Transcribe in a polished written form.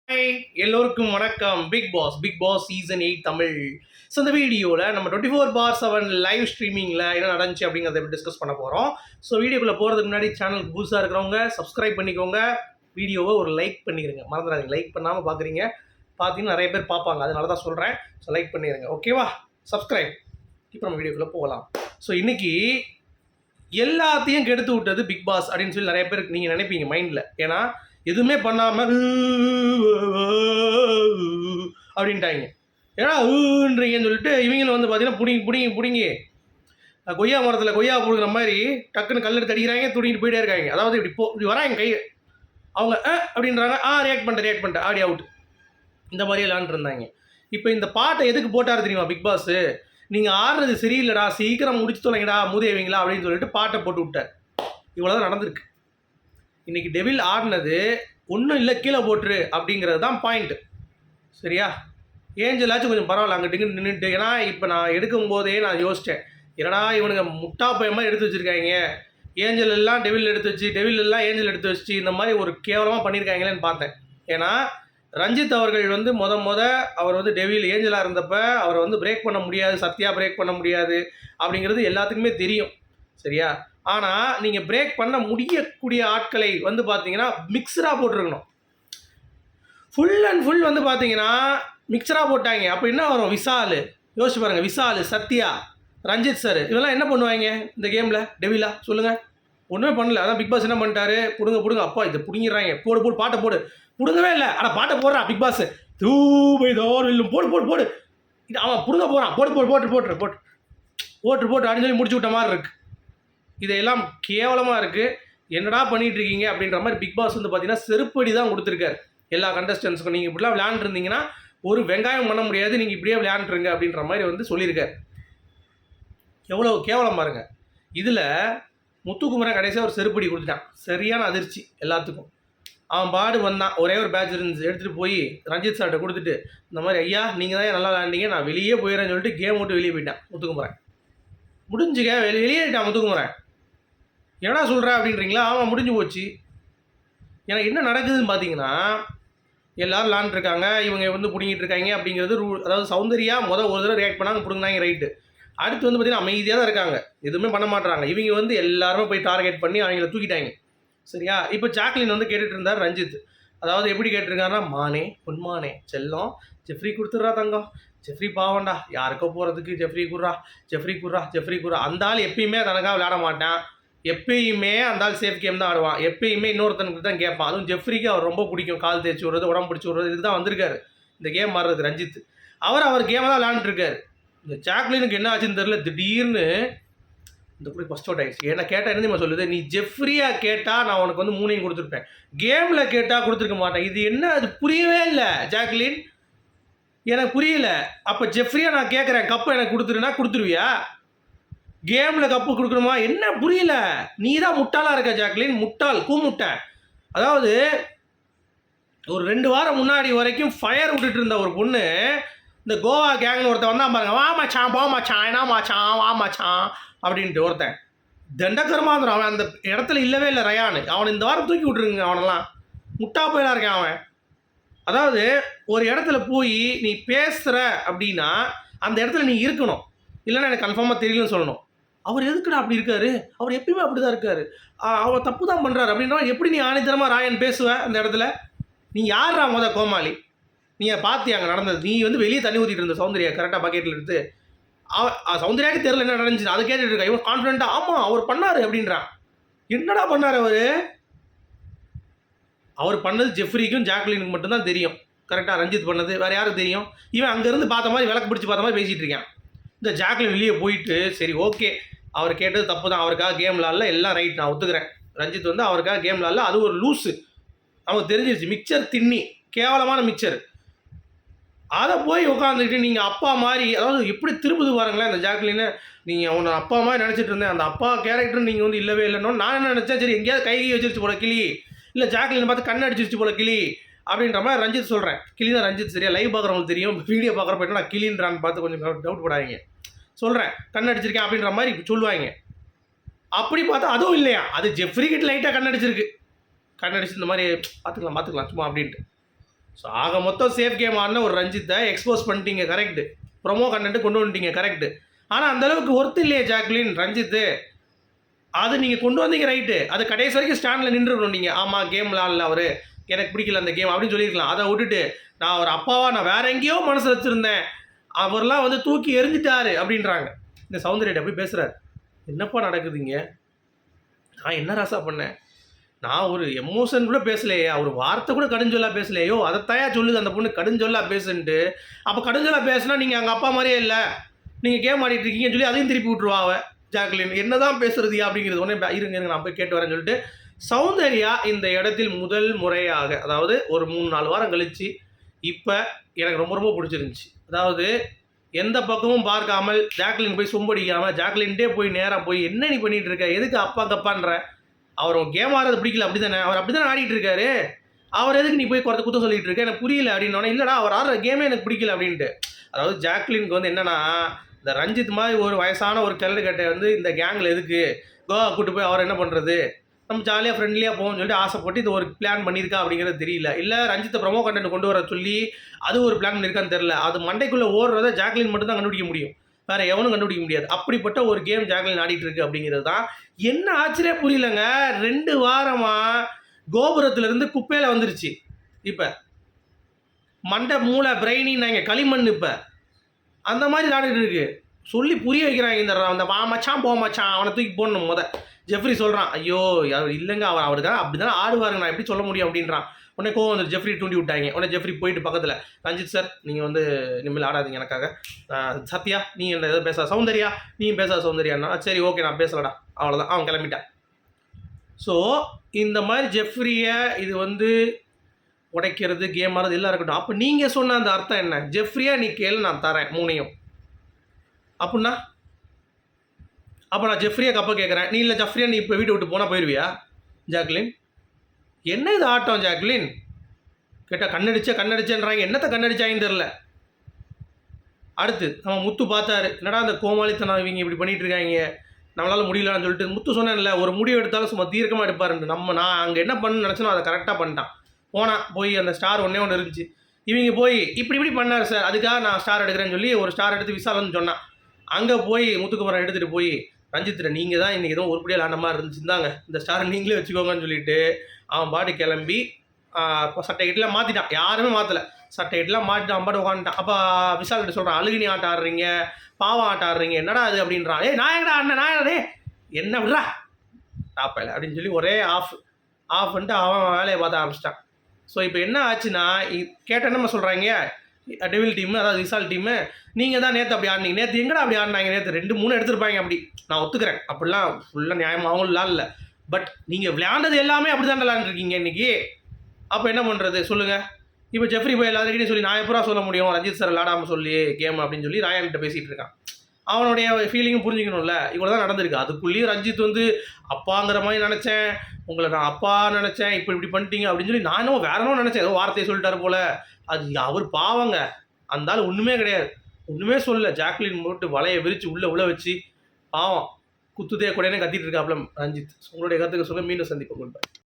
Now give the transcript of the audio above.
Hi எல்லோருக்கும் வணக்கம். Bigg Boss season 8 Tamil. So இந்த வீடியோவில் நம்ம 24/7 லைவ் ஸ்ட்ரீமிங்கில் என்ன நடந்துச்சு அப்படிங்கிறத டிஸ்கஸ் பண்ண போகிறோம். ஸோ வீடியோக்குள்ளே போகிறதுக்கு முன்னாடி சேனலுக்கு புதுசாக இருக்கிறவங்க சப்ஸ்கிரைப் பண்ணிக்கோங்க. வீடியோவை ஒரு லைக் பண்ணிடுங்க, மறந்துடாதீங்க. லைக் பண்ணாமல் பார்க்குறீங்க, பார்த்தீங்கன்னா நிறைய பேர் பார்ப்பாங்க, அதனால தான் சொல்கிறேன். ஸோ லைக் பண்ணிடுங்க, ஓகேவா? சப்ஸ்கிரைப். இப்போ நம்ம வீடியோக்குள்ளே போகலாம். ஸோ இன்றைக்கி எல்லாத்தையும் கெடுத்து விட்டது பிக் பாஸ் அப்படின்னு சொல்லி நிறைய பேருக்கு நீங்கள் நினைப்பீங்க மைண்டில். ஏன்னா எதுவுமே பண்ணாமல் அப்படின்ட்டாங்க. ஏன்னா ஊன்றீங்கன்னு சொல்லிட்டு இவங்களும் வந்து பார்த்தீங்கன்னா பிடிங்கி கொய்யா மரத்தில் கொய்யா பிடுங்குற மாதிரி டக்குன்னு கல் எடுத்து அடிக்கிறாங்க, துடிங்கிட்டு போயிட்டே இருக்காங்க. அதாவது இப்படி வராங்க கை, அவங்க அப்படின்றாங்க, ரியாக்ட் பண்ணிட்டேன் ஆடி அவுட், இந்த மாதிரி விளாண்டுருந்தாங்க. இப்போ இந்த பாட்டை எதுக்கு போட்டார் தெரியுமா பிக் பாஸு? நீங்கள் ஆடுறது சரியில்லைடா, சீக்கிரம் முடிச்சு தொலைங்கடா மூதேவிங்களா அப்படின்னு சொல்லிட்டு பாட்டை போட்டு விட்டார். இவ்வளோதான் நடந்திருக்கு. இன்றைக்கி டெவில் ஆடினது ஒன்றும் இல்லை, கீழே போட்டுரு அப்படிங்கிறது தான் பாயிண்ட்டு. சரியா? ஏஞ்சலாச்சும் கொஞ்சம் பரவாயில்ல, அங்கே டிங்கு நின்றுட்டு. ஏன்னா இப்போ நான் எடுக்கும் போதே நான் யோசித்தேன், என்னடா இவனுங்க முட்டா பயமாக எடுத்து வச்சுருக்காங்க. ஏஞ்சல் எல்லாம் டெவில் எடுத்து வச்சு, டெவில் எல்லாம் ஏஞ்சல் எடுத்து வச்சு, இந்த மாதிரி ஒரு கேவலமாக பண்ணியிருக்காங்களேன்னு பார்த்தேன். ஏன்னா ரஞ்சித் அவர்கள் வந்து அவர் வந்து டெவில் ஏஞ்சலாக இருந்தப்போ அவரை வந்து பிரேக் பண்ண முடியாது, சத்யா பிரேக் பண்ண முடியாது அப்படிங்கிறது எல்லாத்துக்குமே தெரியும். சரியா? ஆனால் நீங்கள் பிரேக் பண்ண முடியக்கூடிய ஆட்களை வந்து பார்த்தீங்கன்னா மிக்சராக போட்டிருக்கணும். ஃபுல் அண்ட் ஃபுல் வந்து பார்த்தீங்கன்னா மிக்சராக போட்டாங்க. அப்போ என்ன வரும்? விஷால், யோசிச்சு பாருங்கள், விஷால், சத்யா, ரஞ்சித் சார், இதெல்லாம் என்ன பண்ணுவாங்க இந்த கேமில்? டெவிலா சொல்லுங்கள், ஒன்றுமே பண்ணல. அதான் பிக் பாஸ் என்ன பண்ணிட்டாரு, பிடுங்க அப்பா இதை பிடிங்கிறாங்க, போடு பாட்டை போடு. பிடுங்கவே இல்லை, ஆனால் பாட்டை போடுறான் பிக் பாஸ். தூபைதோர் வில்லும், போடு இது அவன் பிடுங்க போகிறான், போட்டு அப்படின்னு சொல்லி முடிச்சு விட்ட மாதிரி இருக்குது. இதையெல்லாம் கேவலமாக இருக்குது. என்னடா பண்ணிகிட்டு இருக்கீங்க அப்படின்ற மாதிரி பிக் பாஸ் வந்து பார்த்தீங்கன்னா செருப்படி தான் கொடுத்துருக்காரு எல்லா கண்டஸ்டன்ஸுக்கும். நீங்கள் இப்படிலாம் விளையாண்டுருந்தீங்கன்னா ஒரு வெங்காயம் பண்ண முடியாது, நீங்கள் இப்படியே விளையாண்டுருங்க அப்படின்ற மாதிரி வந்து சொல்லியிருக்காரு. எவ்வளோ கேவலம் பாருங்க. இதில் முத்துக்குமரன் கடைசியாக ஒரு செருப்படி கொடுத்துட்டான். சரியான அதிர்ச்சி எல்லாத்துக்கும். அவன் பாடு வந்தான், ஒரே ஒரு பேட்ச் இருந்துச்சு, எடுத்துகிட்டு போய் ரஞ்சித் சார்கிட்ட கொடுத்துட்டு, இந்த மாதிரி ஐயா நீங்கள் தான் நல்லா விளையாண்டிங்க, நான் வெளியே போயிடறேன்னு சொல்லிட்டு கேம் விட்டு வெளியே போயிட்டான் முத்துக்குமரன். முடிஞ்சுக்க வெளியேட்டான் முத்துக்குமரன். என்னடா சொல்கிற அப்படின்றீங்களா? ஆமாம், முடிஞ்சு போச்சு. எனக்கு என்ன நடக்குதுன்னு பார்த்தீங்கன்னா, எல்லோரும் விளாண்டுருக்காங்க, இவங்க வந்து பிடிங்கிட்டு இருக்காங்க அப்படிங்கிறது அதாவது சௌந்தர்யா ஒரு தடவை ரியாக்ட் பண்ணாங்க, பிடுங்கினாங்க, ரைட்டு. அடுத்து வந்து பார்த்தீங்கன்னா அமைதியாக தான் இருக்காங்க, எதுவுமே பண்ண மாட்டுறாங்க. இவங்க வந்து எல்லாருமே போய் டார்கெட் பண்ணி அவங்கள தூக்கிட்டாங்க. சரியா? இப்போ ஜாக்லின் வந்து கேட்டுட்டு இருந்தார் ரஞ்சித். அதாவது எப்படி கேட்டிருக்காருன்னா, மானே பொன்மானே செல்லம் ஜெஃப்ரி கொடுத்துட்றா தங்கம், ஜெஃப்ரி பாவண்டா, யாருக்கோ போகிறதுக்கு ஜெஃப்ரி குர்ரா. அந்த ஆள் எப்பயுமே தனக்காக விளையாட மாட்டான், எப்பயுமே அந்த ஆள் சேஃப் கேம் தான் ஆடுவான், எப்பயுமே இன்னொருத்தனுக்கு தான் கேட்பான். அதுவும் ஜெஃப்ரிக்கு அவர் ரொம்ப பிடிக்கும், கால் தேய்ச்சி விடுறது, உடம்பு பிடிச்சி விடுறது, இதுக்கு தான் வந்திருக்காரு இந்த கேம் ஆடுறது ரஞ்சித். அவர் கேமை தான் விளையாண்டுருக்காரு. இந்த ஜாக்லினுக்கு என்ன ஆச்சுன்னு தெரியல, திடீர்னு இந்த கூட ஃபஸ்ட் அவுட் ஆகிடுச்சு. ஏன்னா கேட்டால் என்ன சொல்லுது, நீ ஜெஃப்ரியாக கேட்டால் நான் உனக்கு வந்து 3 கொடுத்துருப்பேன், கேமில் கேட்டால் கொடுத்துருக்க மாட்டேன். இது என்ன, அது புரியவே இல்லை ஜாக்லின், எனக்கு புரியல. அப்போ ஜெஃப்ரியாக நான் கேட்குறேன், கப்பை எனக்கு கொடுத்துருவியா? கேமில் கப்பு கொடுக்கணுமா? என்ன புரியல. நீ தான் முட்டாளாக இருக்க ஜாக்லின், முட்டாள், கூமுட்டை. அதாவது ஒரு 2 வாரம் முன்னாடி வரைக்கும் ஃபயர் விட்டுட்டு இருந்த ஒரு பொண்ணு, இந்த கோவா கேங்னு ஒருத்தன் வந்தான் பாருங்க, வா மச்சான் போ மச்சான், என்ன மச்சான் வா மச்சான் அப்படின்ட்டு ஒருத்தன் தண்டக்கரமாக இருந்தான். அவன் அந்த இடத்துல இல்லவே இல்லை ரயானு. அவனை இந்த வாரம் தூக்கி விட்டுருங்க, அவனெல்லாம் முட்டா போயிலாம் இருக்கேன் அவன். அதாவது ஒரு இடத்துல போய் நீ பேசுகிற அப்படின்னா அந்த இடத்துல நீ இருக்கணும், இல்லைன்னா எனக்கு கன்ஃபார்மாக தெரியலன்னு சொல்லணும். அவர் எதுக்குடா அப்படி இருக்காரு, அவர் எப்பயுமே அப்படி தான் இருக்காரு, அவர் தப்பு தான் பண்ணுறாரு அப்படின்னா எப்படி நீ ஆணித்தரமாக ராயன் பேசுவ அந்த இடத்துல? நீ யாரா கோமாளி? நீங்கள் பார்த்தியா அங்கே நடந்தது? நீ வந்து வெளியே தண்ணி ஊற்றிட்டு இருந்த சௌந்தர்யா கரெக்டாக பக்கெட்டில் எடுத்து, சௌந்தர்யாவுக்கு தெரியல என்ன நடந்துச்சு, அதை கேட்டுட்டு இருக்கா. இவன் கான்ஃபிடென்ட்டாக ஆமாம் அவர் பண்ணார் அப்படின்றான். என்னடா பண்ணார் அவர் பண்ணது ஜெஃப்ரிக்கும் ஜாக்லினுக்கு மட்டும்தான் தெரியும். கரெக்டாக ரஞ்சித் பண்ணது வேறு யாருக்கு தெரியும்? இவன் அங்கேருந்து பார்த்த மாதிரி விளக்கு பிடிச்சி பார்த்த மாதிரி பேசிகிட்டு இருக்கான். இந்த ஜாக்லின் வெளியே போயிட்டு சரி ஓகே அவர் கேட்டது தப்பு தான், அவருக்காக கேம் விளாட்ல, எல்லாம் ரைட், நான் ஒத்துக்கிறேன். ரஞ்சித் வந்து அவருக்காக கேம் விளாட்ல, அது ஒரு லூஸு, அவனுக்கு தெரிஞ்சிருச்சு. மிக்சர் தின்னி, கேவலமான மிக்சர், அதை போய் உட்காந்துக்கிட்டு நீங்கள் அப்பா மாதிரி, அதாவது எப்படி திரும்புது பாருங்களேன் அந்த ஜாக்லின்னு. நீங்கள் அவனை அப்பா மாதிரி நினச்சிட்டு இருந்தேன், அந்த அப்பா கேரக்டர் நீங்கள் வந்து இல்லவே இல்லைன்னு நான் என்ன நினச்சேன், சரி எங்கேயாவது கை வச்சிருச்சு போல கிளி, இல்லை ஜாக்லின் பார்த்து கண்ணு அடிச்சிருச்சு போல கிளி அப்படின்ற மாதிரி ரஞ்சித் சொல்கிறேன். கிளி தான் ரஞ்சித், சரியா? லைவ் பார்க்குறவங்களுக்கு தெரியும், வீடியோ பார்க்குறப்ப நான் கிளின்றான்னு பார்த்து கொஞ்சம் டவுட் படாதீங்க. சொல்கிறேன் கண் அடிச்சிருக்கேன் அப்படின்ற மாதிரி சொல்லுவாங்க. அப்படி பார்த்தா அதுவும் இல்லையா, அது ஜெஃப்ரி கிட்ட லைட்டாக கண் அடிச்சிருக்கு, கண் அடிச்சு இந்த மாதிரி பார்த்துக்கலாம் சும்மா அப்படின்ட்டு. ஸோ ஆக மொத்தம் சேஃப் கேம் ஆடின ஒரு ரஞ்சித்தை எக்ஸ்போஸ் பண்ணிட்டீங்க, கரெக்டு. ப்ரொமோ கண்டென்ட் கொண்டு வந்துட்டீங்க, கரெக்டு. ஆனால் அந்தளவுக்கு ஒர்த்து இல்லையே ஜாக்லின் ரஞ்சித்து. அது நீங்கள் கொண்டு வந்தீங்க ரைட்டு, அது கடைசி வரைக்கும் ஸ்டாண்டில் நின்றுடணும் நீங்கள். ஆமாம் கேம் விளாட்ல அவர், எனக்கு பிடிக்கல அந்த கேம் அப்படின்னு சொல்லியிருக்கலாம். அதை விட்டுட்டு நான் ஒரு அப்பாவா நான் வேற எங்கேயோ மனசு வச்சுருந்தேன், அவர்லாம் வந்து தூக்கி எரிஞ்சிட்டாரு அப்படின்றாங்க. இந்த சௌந்தர்யா போய் பேசுகிறார். என்னப்பா நடக்குதுங்க? நான் என்ன ராசா பண்ணேன்? நான் ஒரு எமோஷன் கூட பேசலையே, அவர் வார்த்தை கூட கடுஞ்சொல்லா பேசலையோ, அதைத்தாயா சொல்லுது அந்த பொண்ணு கடுஞ்சொல்லா பேசுன்ட்டு. அப்போ கடுஞ்சொல்லா பேசுனா நீங்கள் அங்கே அப்பா மாதிரியே இல்லை, நீங்கள் கேம் ஆடிட்டு இருக்கீங்கன்னு சொல்லி அதையும் திருப்பி விட்டுருவா அவ ஜாக்லின். என்ன தான் பேசுறதுயா அப்படிங்கிறது. உடனே இருங்க நான் போய் கேட்டு வரேன்னு சொல்லிட்டு சௌந்தர்யா இந்த இடத்தில் முதல் முறையாக, அதாவது ஒரு 3-4 வாரம் கழிச்சு, இப்போ எனக்கு ரொம்ப ரொம்ப பிடிச்சிருந்துச்சு. அதாவது எந்த பக்கமும் பார்க்காமல் ஜாக்லின் போய் சொம்படிக்காமல் ஜாக்லின்ட்டே போய் நேராக போய் என்ன நீ பண்ணிகிட்டு இருக்க, எதுக்கு அப்பா கப்பான்ற, அவர் கேம் ஆடுறது பிடிக்கல அப்படி தானே, அவர் அப்படி தானே ஆடிட்டு இருக்காரு, அவர் எதுக்கு நீ போய் குறைத்த குத்தம் சொல்லிட்டு இருக்க, எனக்கு புரியல அப்படின்னோடனே, இல்லைடா அவர் ஆடுற கேமே எனக்கு பிடிக்கல அப்படின்ட்டு. அதாவது ஜாக்லினுக்கு வந்து என்னன்னா, இந்த ரஞ்சித் மாதிரி ஒரு வயசான ஒரு கட்டை வந்து இந்த கேங்கில் எதுக்கு கோவா கூட்டு போய் அவர் என்ன பண்ணுறது, நம்ம ஜாலியாக ஃப்ரெண்ட்லியாக போகணும்னு சொல்லிட்டு ஆசைப்பட்டு இது ஒரு பிளான் பண்ணியிருக்கா அப்படிங்கிறது தெரியல. இல்லை ரஞ்சித்தை ப்ரொமோ கண்டென்ட் கொண்டு வர சொல்லி அது ஒரு பிளான் பண்ணியிருக்கான்னு தெரியல. அது மண்டைக்குள்ளே ஓடுறத ஜாக்லின் மட்டும் தான் கண்டுபிடிக்க முடியும், வேறு எவனும் கண்டுபிடிக்க முடியாது. அப்படிப்பட்ட ஒரு கேம் ஜாக்லின் ஆடிட்டு இருக்கு அப்படிங்கிறது தான் என்ன ஆச்சரியம் புரியலங்க. 2 வாரமாக கோபுரத்துலேருந்து குப்பையில் வந்துருச்சு. இப்போ மண்டை மூளை பிரெயினின்னாங்க களிமண். இப்போ அந்த மாதிரி விளாண்டுட்டு இருக்கு. சொல்லி புரிய வைக்கிறாங்க. அந்த மச்சான் போ மச்சான் அவனை தூக்கி போடணும். ஜெஃப்ரி சொல்கிறான், ஐயோ அவர் இல்லைங்க, அவர் தான் அப்படி தானே ஆடுவாருங்க, நான் எப்படி சொல்ல முடியும் அப்படின்றான். உடனே கோவம் வந்து ஜெஃப்ரி தூண்டி விட்டாங்க. உடனே ஜெஃப்ரி போயிட்டு பக்கத்தில், ரஞ்சித் சார் நீங்கள் வந்து இனிமேல் ஆடாதீங்க எனக்காக, சத்யா நீ என்ன எதாவது பேச, சௌந்தர்யா நீயும் பேசாத சௌந்தர்யான்னா, சரி ஓகே நான் பேசலடா, அவ்வளோதான், அவன் கிளம்பிட்டான். ஸோ இந்த மாதிரி ஜெஃப்ரியை இது வந்து உடைக்கிறது கேம் ஆடுறது எல்லாம் இருக்கட்டும். அப்போ நீங்கள் சொன்ன அந்த அர்த்தம் என்ன? ஜெஃப்ரியா நீ கேளு நான் தரேன் 3ஐயும் அப்படின்னா, அப்போ நான் ஜெஃப்ரியா கப்ப கேட்குறேன், நீ இல்லை ஜெஃப்ரியா நீ இப்போ வீட்டை விட்டு போனால் போயிடுவியா ஜாக்லின்? என்ன இது ஆட்டம் ஜாக்லின்? கேட்டால் கண்ணடிச்சேன்றாங்க. என்னத்தை கண்ணடிச்சாங்கன்னு தெரில. அடுத்து நம்ம முத்து பார்த்தாரு, என்னடா அந்த கோமாளித்தனம் இவங்க இப்படி பண்ணிகிட்டு இருக்காங்க, நம்மளால் முடியலான்னு சொல்லிட்டு முத்து சொன்னேன்ல, ஒரு முடிவு எடுத்தாலும் சும்மா தீர்க்கமாக எடுப்பாருன்ட்டு. நான் அங்கே என்ன பண்ணணும்னு நினச்சனோ அதை கரெக்டாக பண்ணிட்டான். போய் அந்த ஸ்டார் ஒன்றே ஒன்று இருந்துச்சு, இவங்க போய் இப்படி பண்ணார் சார், அதுக்காக நான் ஸ்டார் எடுக்கிறேன்னு சொல்லி ஒரு ஸ்டார் எடுத்து விசாலன்னு சொன்னான். அங்கே போய் முத்துக்குமரன் எடுத்துகிட்டு போய், ரஞ்சித்ரை நீங்கள் தான் இன்றைக்கி எதுவும் உருப்படியாக விளாண்ட மாதிரி இருந்துச்சு, இருந்தாங்க இந்த ஸ்டாரை நீங்களே வச்சுக்கோங்கன்னு சொல்லிட்டு அவன் பாட்டு கிளம்பி சட்டை கிட்டலாம் மாற்றிட்டான். யாருமே மாற்றலை, சட்டை கிட்டலாம் மாற்றிட்டு அவன் பாட்டு உட்காந்துட்டான். அப்போ விசால்கிட்ட சொல்கிறான், அழுகினி ஆட்டம் ஆடுறீங்க, பாவம் ஆட்டம் ஆடுறீங்க, என்னடா அது அப்படின்றான். நான் எங்கடா ஆடினேன், நான் என்னடே என்ன விட்றா டாப்பையில் அப்படின்னு சொல்லி ஒரே ஆஃப் பண்ணிட்டு அவன் வேலையை பார்த்த ஆரம்பிச்சிட்டான். ஸோ இப்போ என்ன ஆச்சுன்னா, கேட்டால் நம்ம சொல்கிறாங்க டெவில் டீமு, அதாவது விசால் டீமு, நீங்கள் தான் நேற்று அப்படி ஆடினீங்க, நேற்று எங்கடா அப்படி ஆடினாங்க, நேற்று 2-3 எடுத்துருப்பாங்க அப்படி, நான் ஒத்துக்கிறேன், அப்படிலாம் ஃபுல்லாக நியாயமாகவும் இல்லை. பட் நீங்கள் விளையாண்டது எல்லாமே அப்படி தான் விளையாண்டுருக்கீங்க இன்றைக்கி. அப்போ என்ன பண்ணுறது சொல்லுங்கள்? இப்போ ஜெஃப்ரி போய் எல்லாருக்கிட்டையும் சொல்லி நான் எப்போ சொல்ல முடியும் ரஞ்சித் சார் விளையாடாமல் சொல்லி கேம் அப்படின்னு சொல்லி ராயன்கிட்ட பேசிகிட்டு இருக்கான். அவனுடைய ஃபீலிங்கும் புரிஞ்சுக்கணும்ல. இவ்வளோ தான் நடந்திருக்கு. அதுக்குள்ளேயும் ரஞ்சித் வந்து அப்பாங்கிற மாதிரி நினச்சேன், உங்களை நான் அப்பா நினச்சேன், இப்படி பண்ணிட்டீங்க அப்படின்னு சொல்லி நான் இன்னும் வேற என்னவோ நினச்சேன், ஏதோ வார்த்தையை சொல்லிட்டாரு போல். அது அவர் பாவங்க, அந்த ஆள் ஒன்றுமே கிடையாது, ஒன்றுமே சொல்ல. ஜாக்லின் போட்டு வலையை விரித்து உள்ளே வச்சு பாவம் குத்துதே கூடனே கத்திட்டு இருக்காப்புல ரஞ்சித். உங்களுடைய கருத்துக்கு சொல்ல மீண்டும் சந்திப்போம்.